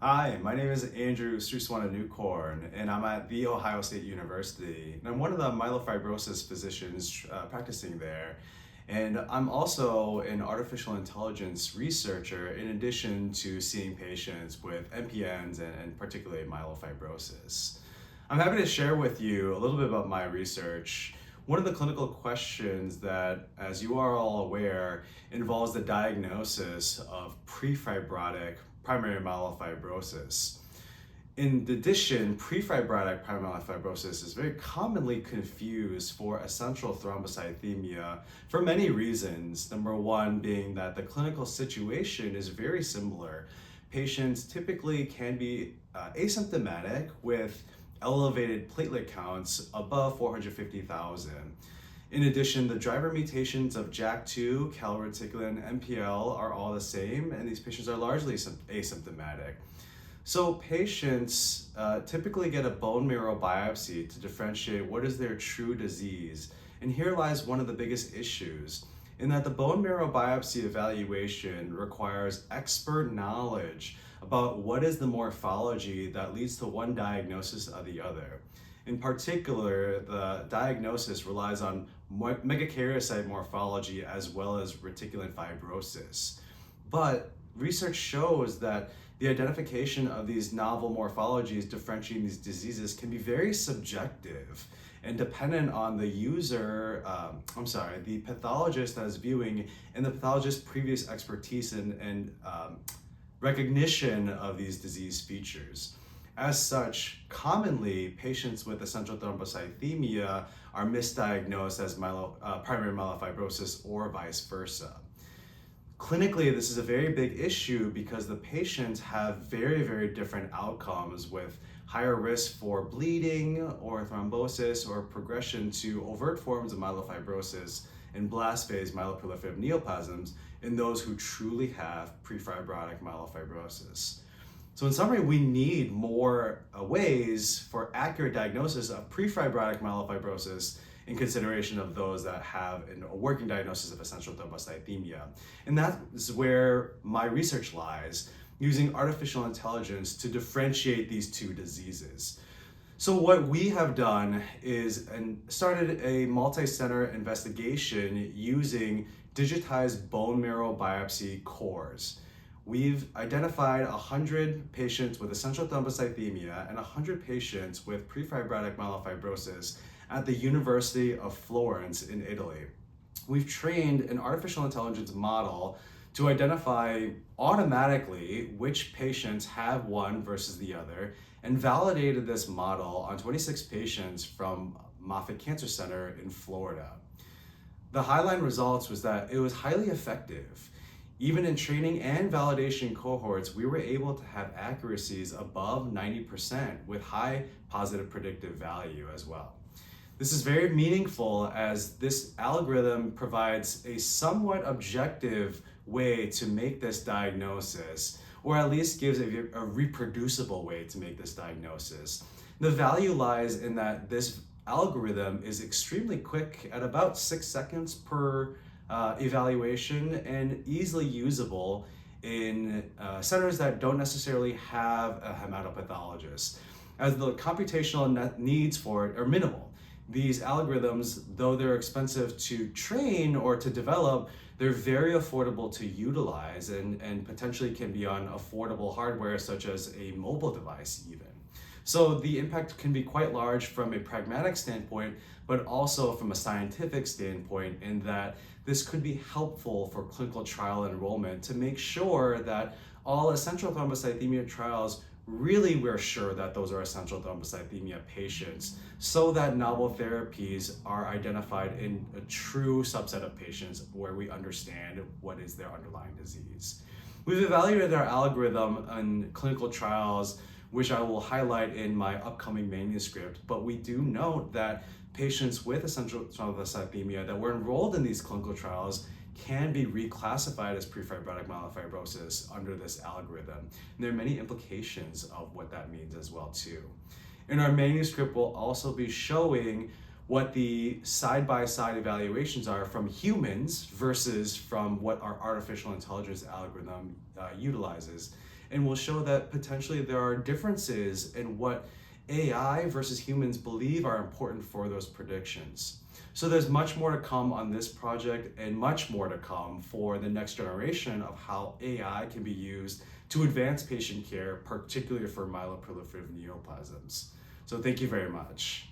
Hi, my name is Andrew Srisuwananukorn, and I'm at The Ohio State University. And I'm one of the myelofibrosis physicians practicing there. And I'm also an artificial intelligence researcher in addition to seeing patients with MPNs and particularly myelofibrosis. I'm happy to share with you a little bit about my research. One of the clinical questions that, as you are all aware, involves the diagnosis of prefibrotic primary myelofibrosis. In addition, prefibrotic primary myelofibrosis is very commonly confused for essential thrombocythemia for many reasons. Number one being that the clinical situation is very similar. Patients typically can be asymptomatic with elevated platelet counts above 450,000. In addition, the driver mutations of JAK2, calreticulin, and MPL are all the same, and these patients are largely asymptomatic. So patients typically get a bone marrow biopsy to differentiate what is their true disease. And here lies one of the biggest issues, in that the bone marrow biopsy evaluation requires expert knowledge about what is the morphology that leads to one diagnosis or the other. In particular, the diagnosis relies on megakaryocyte morphology as well as reticular fibrosis. But research shows that the identification of these novel morphologies differentiating these diseases can be very subjective and dependent on the the pathologist that is viewing and the pathologist's previous expertise and recognition of these disease features. As such, commonly, patients with essential thrombocythemia are misdiagnosed as primary myelofibrosis or vice versa. Clinically, this is a very big issue because the patients have very, very different outcomes with higher risk for bleeding or thrombosis or progression to overt forms of myelofibrosis and blast phase myeloproliferative neoplasms in those who truly have prefibrotic myelofibrosis. So in summary, we need more ways for accurate diagnosis of prefibrotic myelofibrosis in consideration of those that have a working diagnosis of essential thrombocythemia. And that is where my research lies, using artificial intelligence to differentiate these two diseases. So what we have done is started a multi-center investigation using digitized bone marrow biopsy cores. We've identified 100 patients with essential thrombocythemia and 100 patients with prefibrotic myelofibrosis at the University of Florence in Italy. We've trained an artificial intelligence model to identify automatically which patients have one versus the other, and validated this model on 26 patients from Moffitt Cancer Center in Florida. The highline results was that it was highly effective. Even in training and validation cohorts, we were able to have accuracies above 90% with high positive predictive value as well. This is very meaningful as this algorithm provides a somewhat objective way to make this diagnosis, or at least gives a reproducible way to make this diagnosis. The value lies in that this algorithm is extremely quick at about 6 seconds per evaluation and easily usable in centers that don't necessarily have a hematopathologist, as the computational needs for it are minimal. These algorithms, though they're expensive to train or to develop, they're very affordable to utilize and potentially can be on affordable hardware such as a mobile device even. So the impact can be quite large from a pragmatic standpoint, but also from a scientific standpoint, in that this could be helpful for clinical trial enrollment to make sure that all essential thrombocythemia trials really we're sure that those are essential thrombocythemia patients, so that novel therapies are identified in a true subset of patients where we understand what is their underlying disease. We've evaluated our algorithm in clinical trials, which I will highlight in my upcoming manuscript, but we do note that patients with essential thrombocythemia that were enrolled in these clinical trials can be reclassified as prefibrotic myelofibrosis under this algorithm. And there are many implications of what that means as well too. In our manuscript, we'll also be showing what the side-by-side evaluations are from humans versus from what our artificial intelligence algorithm utilizes. and will show that potentially there are differences in what AI versus humans believe are important for those predictions. So there's much more to come on this project and much more to come for the next generation of how AI can be used to advance patient care, particularly for myeloproliferative neoplasms. So thank you very much.